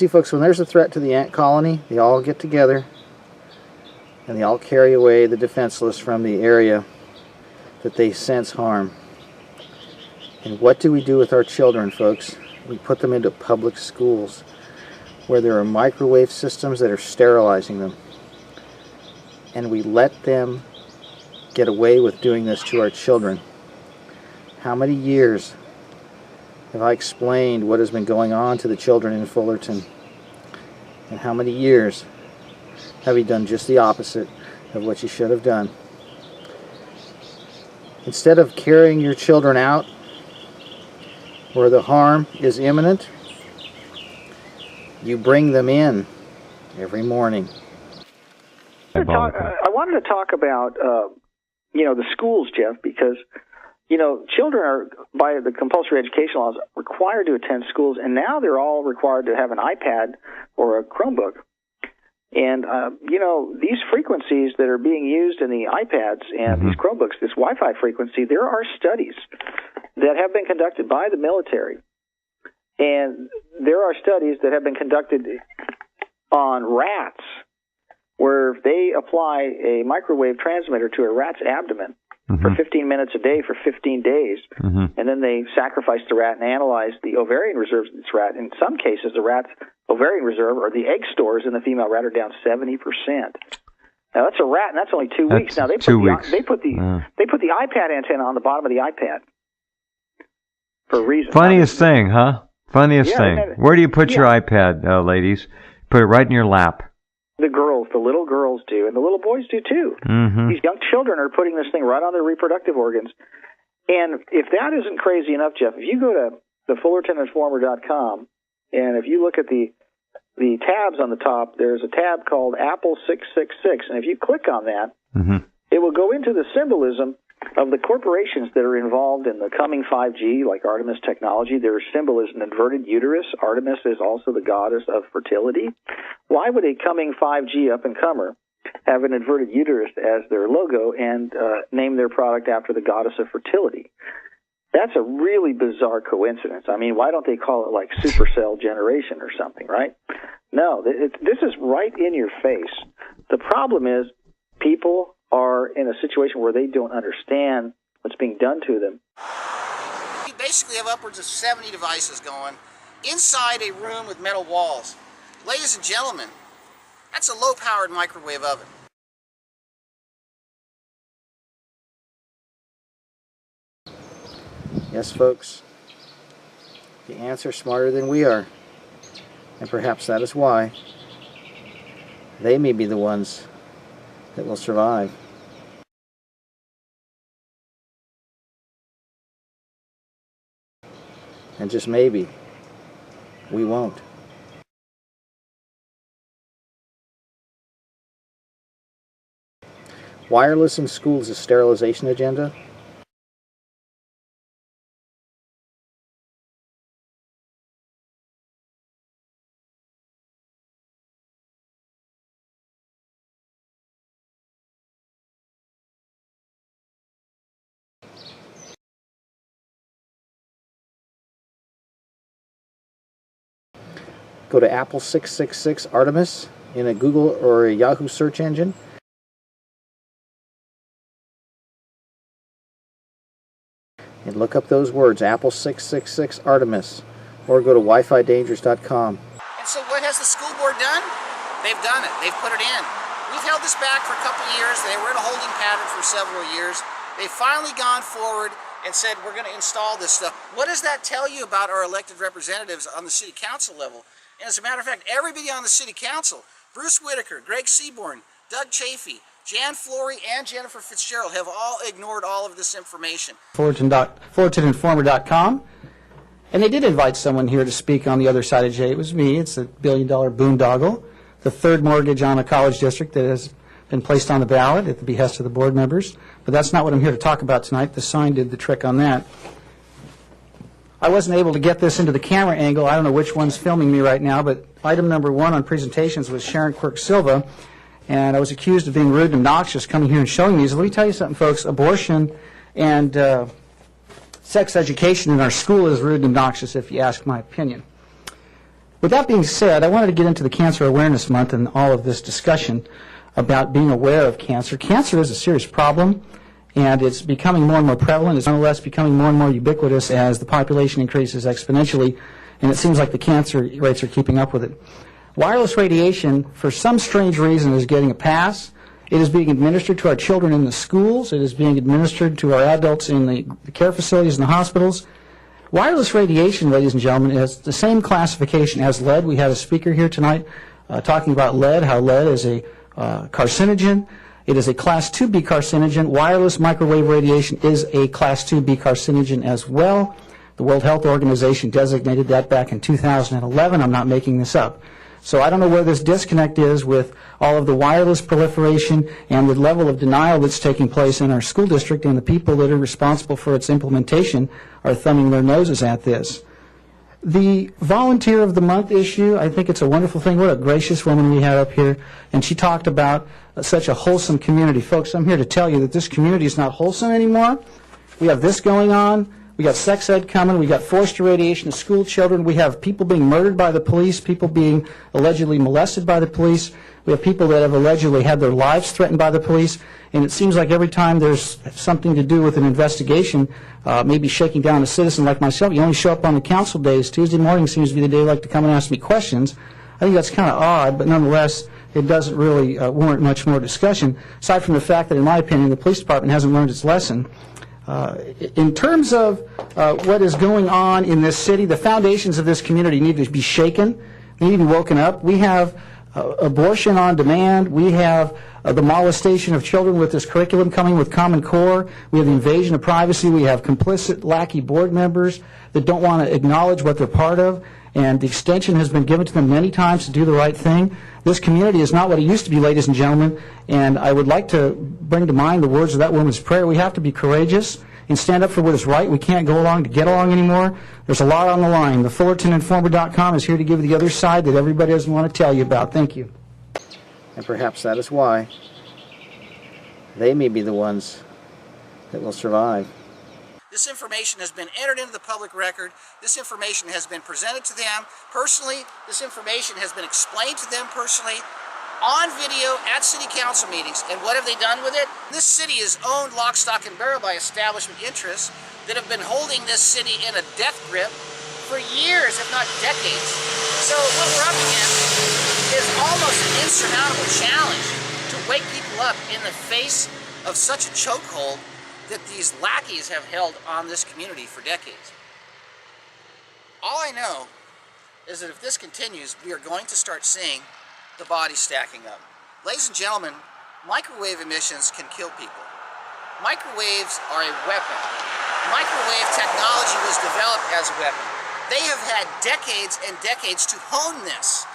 See, folks, when there's a threat to the ant colony, they all get together and they all carry away the defenseless from the area that they sense harm. And what do we do with our children, folks? We put them into public schools where there are microwave systems that are sterilizing them. And we let them get away with doing this to our children. How many years have I explained what has been going on to the children in Fullerton? And how many years have you done just the opposite of what you should have done? Instead of carrying your children out where the harm is imminent, you bring them in every morning. I wanted to talk about, the schools, Jeff, because, children are, by the compulsory education laws, required to attend schools, and now they're all required to have an iPad or a Chromebook. And, these frequencies that are being used in the iPads and these Chromebooks, this Wi-Fi frequency, there are studies that have been conducted by the military. And there are studies that have been conducted on rats where if they apply a microwave transmitter to a rat's abdomen for 15 minutes a day for 15 days, and then they sacrifice the rat and analyze the ovarian reserves of this rat. In some cases, the rat's ovarian reserve or the egg stores in the female rat are down 70%. Now that's a rat, and that's only 2 weeks. Now they put the iPad antenna on the bottom of the iPad for a reason. Funniest thing, huh? Funniest thing. Where do you put your iPad, ladies? Put it right in your lap. The little girls do, and the little boys do too. These young children are putting this thing right on their reproductive organs. And if that isn't crazy enough, Jeff, if you go to the FullertonInformer.com, and if you look at the tabs on the top, there's a tab called Apple 666, and if you click on that, it will go into the symbolism of the corporations that are involved in the coming 5G, like Artemis Technology. Their symbol is an inverted uterus. Artemis is also the goddess of fertility. Why would a coming 5G up-and-comer have an inverted uterus as their logo and name their product after the goddess of fertility? That's a really bizarre coincidence. I mean, why don't they call it like supercell generation or something, right? No, this is right in your face. The problem is people are in a situation where they don't understand what's being done to them. You basically have upwards of 70 devices going inside a room with metal walls. Ladies and gentlemen, that's a low-powered microwave oven. Yes, folks, the ants are smarter than we are, and perhaps that is why they may be the ones that will survive. And just maybe, we won't. Wireless in schools, a sterilization agenda? Go to Apple 666 Artemis in a Google or a Yahoo search engine. And look up those words, Apple 666 Artemis, or go to WiFiDangers.com. And so what has the school board done? They've done it. They've put it in. We've held this back for a couple of years. They were in a holding pattern for several years. They've finally gone forward and said, we're going to install this stuff. What does that tell you about our elected representatives on the city council level? And as a matter of fact, everybody on the city council, Bruce Whitaker, Greg Seaborn, Doug Chafee, Jan Flory, and Jennifer Fitzgerald have all ignored all of this information. FullertonInformer.com. And they did invite someone here to speak on the other side of Jay. It was me. It's a billion-dollar boondoggle, the third mortgage on a college district that has been placed on the ballot at the behest of the board members. But that's not what I'm here to talk about tonight. The sign did the trick on that. I wasn't able to get this into the camera angle. I don't know which one's filming me right now, but item number 1 on presentations was Sharon Quirk Silva, and I was accused of being rude and obnoxious coming here and showing these. Let me tell you something, folks. Abortion and sex education in our school is rude and obnoxious, if you ask my opinion. With that being said, I wanted to get into the Cancer Awareness Month and all of this discussion about being aware of cancer. Cancer is a serious problem, and it's becoming more and more prevalent. It's nonetheless becoming more and more ubiquitous as the population increases exponentially, and it seems like the cancer rates are keeping up with it. Wireless radiation, for some strange reason, is getting a pass. It is being administered to our children in the schools. It is being administered to our adults in the care facilities and the hospitals. Wireless radiation, ladies and gentlemen, is the same classification as lead. We had a speaker here tonight talking about lead, how lead is a carcinogen. It is a Class 2B carcinogen. Wireless microwave radiation is a Class 2B carcinogen as well. The World Health Organization designated that back in 2011. I'm not making this up. So I don't know where this disconnect is with all of the wireless proliferation and the level of denial that's taking place in our school district, and the people that are responsible for its implementation are thumbing their noses at this. The Volunteer of the Month issue, I think it's a wonderful thing. What a gracious woman we had up here. And she talked about such a wholesome community. Folks, I'm here to tell you that this community is not wholesome anymore. We have this going on. We got sex ed coming. We got forced irradiation of school children. We have people being murdered by the police, people being allegedly molested by the police. We have people that have allegedly had their lives threatened by the police. And it seems like every time there's something to do with an investigation, maybe shaking down a citizen like myself, you only show up on the council days. Tuesday morning seems to be the day you like to come and ask me questions. I think that's kind of odd, but nonetheless, it doesn't really warrant much more discussion, aside from the fact that, in my opinion, the police department hasn't learned its lesson. In terms of what is going on in this city, the foundations of this community need to be shaken. They need to be woken up. We have abortion on demand. We have the molestation of children with this curriculum coming with Common Core. We have the invasion of privacy. We have complicit, lackey board members that don't want to acknowledge what they're part of, and the extension has been given to them many times to do the right thing. This community is not what it used to be, ladies and gentlemen, and I would like to bring to mind the words of that woman's prayer. We have to be courageous and stand up for what is right. We can't go along to get along anymore. There's a lot on the line. The FullertonInformer.com is here to give you the other side that everybody doesn't want to tell you about. Thank you. And perhaps that is why they may be the ones that will survive. This information has been entered into the public record. This information has been presented to them personally. This information has been explained to them personally on video at city council meetings. And what have they done with it? This city is owned lock, stock, and barrel by establishment interests that have been holding this city in a death grip for years, if not decades. So what we're up against is almost an insurmountable challenge to wake people up in the face of such a chokehold that these lackeys have held on this community for decades. All I know is that if this continues, we are going to start seeing the bodies stacking up. Ladies and gentlemen, microwave emissions can kill people. Microwaves are a weapon. Microwave technology was developed as a weapon. They have had decades and decades to hone this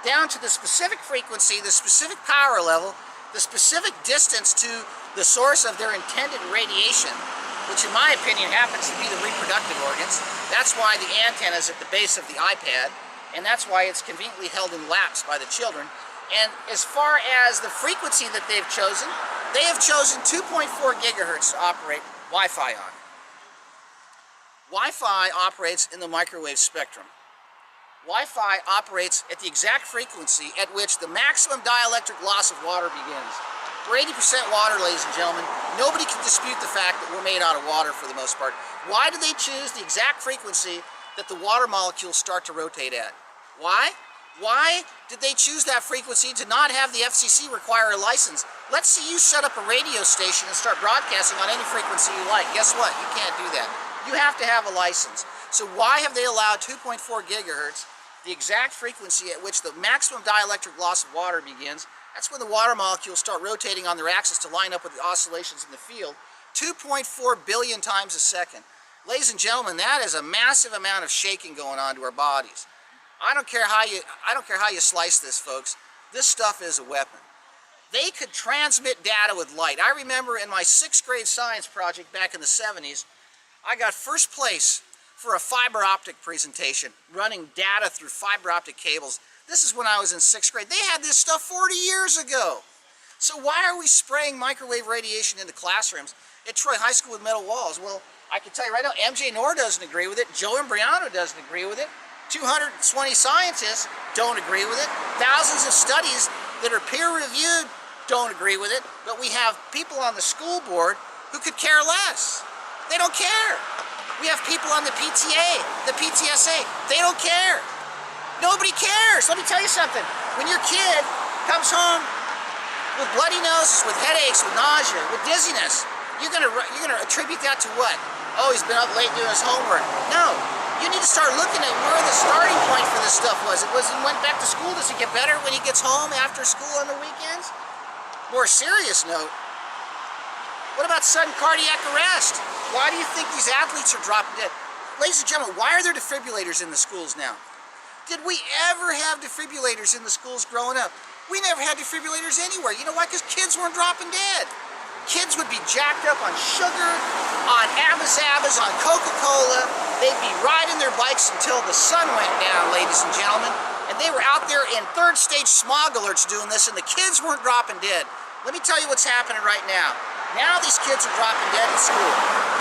down to the specific frequency, the specific power level, the specific distance to the source of their intended radiation, which in my opinion happens to be the reproductive organs. That's why the antenna is at the base of the iPad, and that's why it's conveniently held in laps by the children. And as far as the frequency that they've chosen, they have chosen 2.4 gigahertz to operate Wi-Fi on. Wi-Fi operates in the microwave spectrum. Wi-Fi operates at the exact frequency at which the maximum dielectric loss of water begins. We're 80% water, ladies and gentlemen. Nobody can dispute the fact that we're made out of water for the most part. Why do they choose the exact frequency that the water molecules start to rotate at? Why? Why did they choose that frequency to not have the FCC require a license? Let's see you set up a radio station and start broadcasting on any frequency you like. Guess what? You can't do that. You have to have a license. So why have they allowed 2.4 gigahertz, the exact frequency at which the maximum dielectric loss of water begins? That's when the water molecules start rotating on their axis to line up with the oscillations in the field, 2.4 billion times a second. Ladies and gentlemen, that is a massive amount of shaking going on to our bodies. I don't care how you slice this, folks. This stuff is a weapon. They could transmit data with light. I remember in my 6th grade science project back in the 70s, I got first place for a fiber optic presentation, running data through fiber optic cables. This is when I was in 6th grade. They had this stuff 40 years ago. So why are we spraying microwave radiation into classrooms at Troy High School with metal walls? Well, I can tell you right now, MJ Noor doesn't agree with it. Joe Imbriano doesn't agree with it. 220 scientists don't agree with it. Thousands of studies that are peer-reviewed don't agree with it. But we have people on the school board who could care less. They don't care. We have people on the PTA, the PTSA. They don't care. Nobody cares. Let me tell you something. When your kid comes home with bloody noses, with headaches, with nausea, with dizziness, you're gonna attribute that to what? Oh, he's been up late doing his homework. No. You need to start looking at where the starting point for this stuff was. It was he went back to school. Does it get better when he gets home after school on the weekends? More serious note, what about sudden cardiac arrest? Why do you think these athletes are dropping dead? Ladies and gentlemen, why are there defibrillators in the schools now? Did we ever have defibrillators in the schools growing up? We never had defibrillators anywhere. You know why? Because kids weren't dropping dead. Kids would be jacked up on sugar, on Abba-Zabbas, on Coca-Cola. They'd be riding their bikes until the sun went down, ladies and gentlemen. And they were out there in third stage smog alerts doing this, and the kids weren't dropping dead. Let me tell you what's happening right now. Now these kids are dropping dead in school.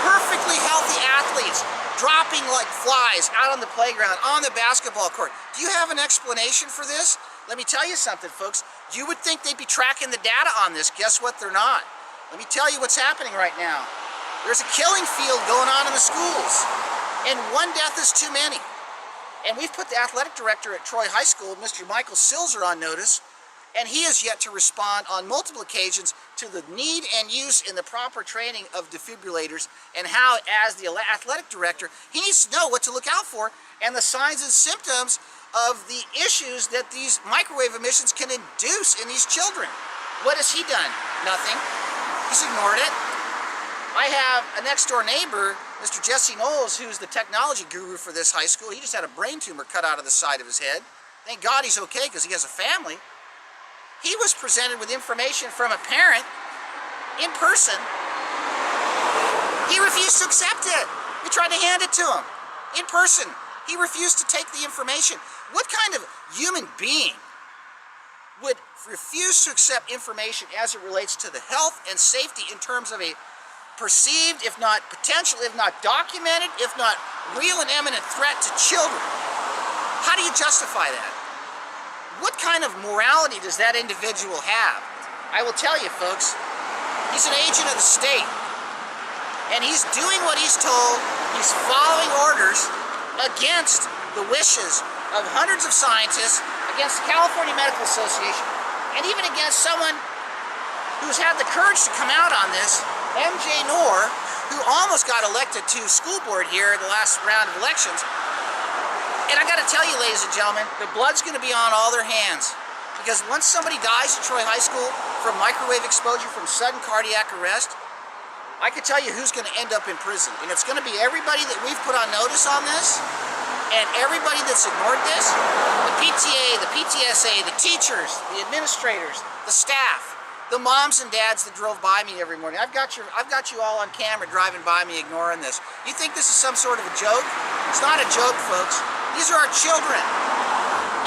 Perfectly healthy athletes dropping like flies out on the playground, on the basketball court. Do you have an explanation for this? Let me tell you something, folks. You would think they'd be tracking the data on this. Guess what? They're not. Let me tell you what's happening right now. There's a killing field going on in the schools, and one death is too many. And we've put the athletic director at Troy High School, Mr. Michael Silzer, on notice, and he has yet to respond on multiple occasions to the need and use in the proper training of defibrillators, and how, as the athletic director, he needs to know what to look out for and the signs and symptoms of the issues that these microwave emissions can induce in these children. What has he done? Nothing. He's ignored it. I have a next door neighbor, Mr. Jesse Knowles, who's the technology guru for this high school. He just had a brain tumor cut out of the side of his head. Thank God he's okay because he has a family. He was presented with information from a parent in person. He refused to accept it. We tried to hand it to him in person. He refused to take the information. What kind of human being would refuse to accept information as it relates to the health and safety in terms of a perceived, if not potential, if not documented, if not real and imminent threat to children? How do you justify that? What kind of morality does that individual have? I will tell you, folks, he's an agent of the state, and he's doing what he's told. He's following orders against the wishes of hundreds of scientists, against the California Medical Association, and even against someone who's had the courage to come out on this, MJ Noor, who almost got elected to school board here in the last round of elections. And I got to tell you, ladies and gentlemen, the blood's going to be on all their hands. Because once somebody dies at Troy High School from microwave exposure, from sudden cardiac arrest, I can tell you who's going to end up in prison. And it's going to be everybody that we've put on notice on this, and everybody that's ignored this, the PTA, the PTSA, the teachers, the administrators, the staff, the moms and dads that drove by me every morning. I've got you all on camera driving by me ignoring this. You think this is some sort of a joke? It's not a joke, folks. These are our children.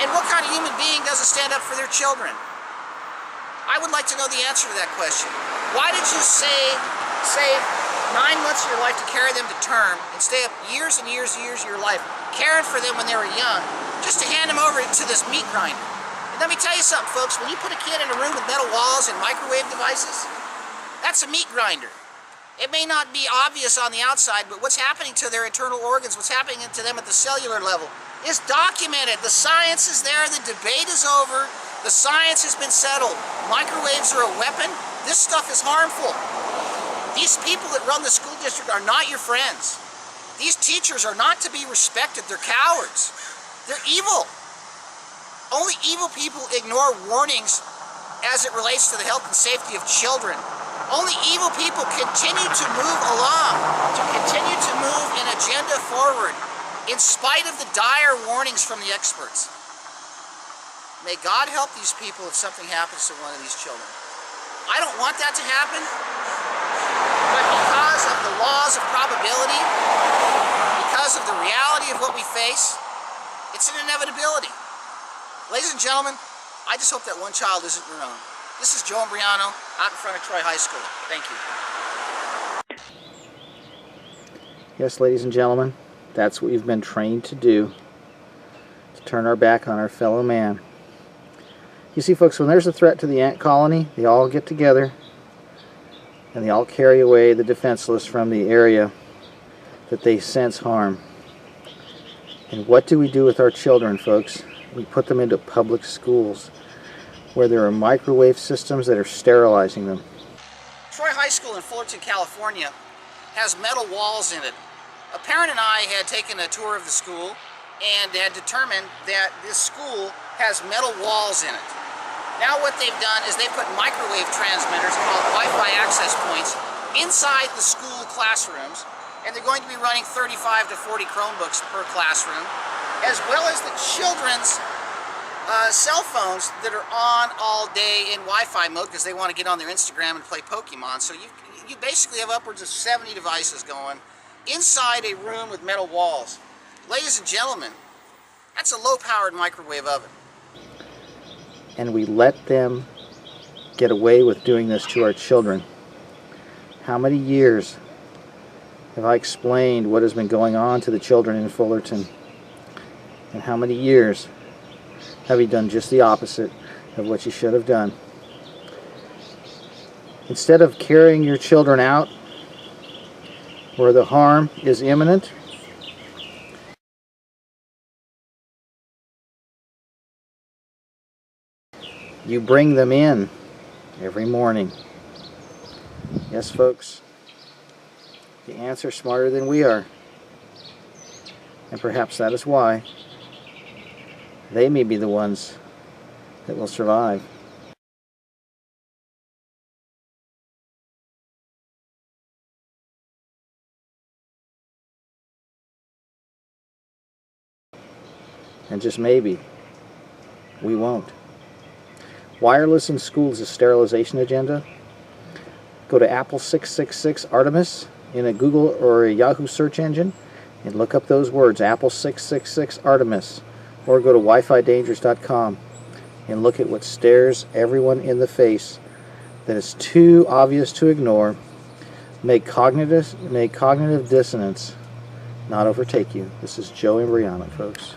And what kind of human being doesn't stand up for their children? I would like to know the answer to that question. Why did you save 9 months of your life to carry them to term and stay up years and years and years of your life caring for them when they were young, just to hand them over to this meat grinder? And let me tell you something, folks. When you put a kid in a room with metal walls and microwave devices, that's a meat grinder. It may not be obvious on the outside, but what's happening to their internal organs, what's happening to them at the cellular level, is documented. The science is there. The debate is over. The science has been settled. Microwaves are a weapon. This stuff is harmful. These people that run the school district are not your friends. These teachers are not to be respected. They're cowards. They're evil. Only evil people ignore warnings as it relates to the health and safety of children. Only evil people continue to move along, to continue to move an agenda forward, in spite of the dire warnings from the experts. May God help these people if something happens to one of these children. I don't want that to happen, but because of the laws of probability, because of the reality of what we face, it's an inevitability. Ladies and gentlemen, I just hope that one child isn't your own. This is Joe Imbriano out in front of Troy High School. Thank you. Yes, ladies and gentlemen, that's what we've been trained to do. to turn our back on our fellow man. You see, folks, when there's a threat to the ant colony, they all get together and they all carry away the defenseless from the area that they sense harm. And what do we do with our children, folks? We put them into public schools where there are microwave systems that are sterilizing them. Troy High School in Fullerton, California has metal walls in it. A parent and I had taken a tour of the school and had determined that this school has metal walls in it. Now what they've done is they've put microwave transmitters called Wi-Fi access points inside the school classrooms, and they're going to be running 35 to 40 Chromebooks per classroom, as well as the children's cell phones that are on all day in Wi-Fi mode because they want to get on their Instagram and play Pokemon. So you basically have upwards of 70 devices going inside a room with metal walls. Ladies and gentlemen, that's a low-powered microwave oven. And we let them get away with doing this to our children. How many years have I explained what has been going on to the children in Fullerton? And how many years have you done just the opposite of what you should have done? Instead of carrying your children out where the harm is imminent, you bring them in every morning. Yes, folks, the ants are smarter than we are. And perhaps that is why they may be the ones that will survive. And just maybe, we won't. Wireless in schools, a sterilization agenda. Go to Apple 666 Artemis in a Google or a Yahoo search engine and look up those words, Apple 666 Artemis, or go to WiFiDangers.com and look at what stares everyone in the face that is too obvious to ignore. May cognitive dissonance not overtake you. This is Joe Imbriano, folks.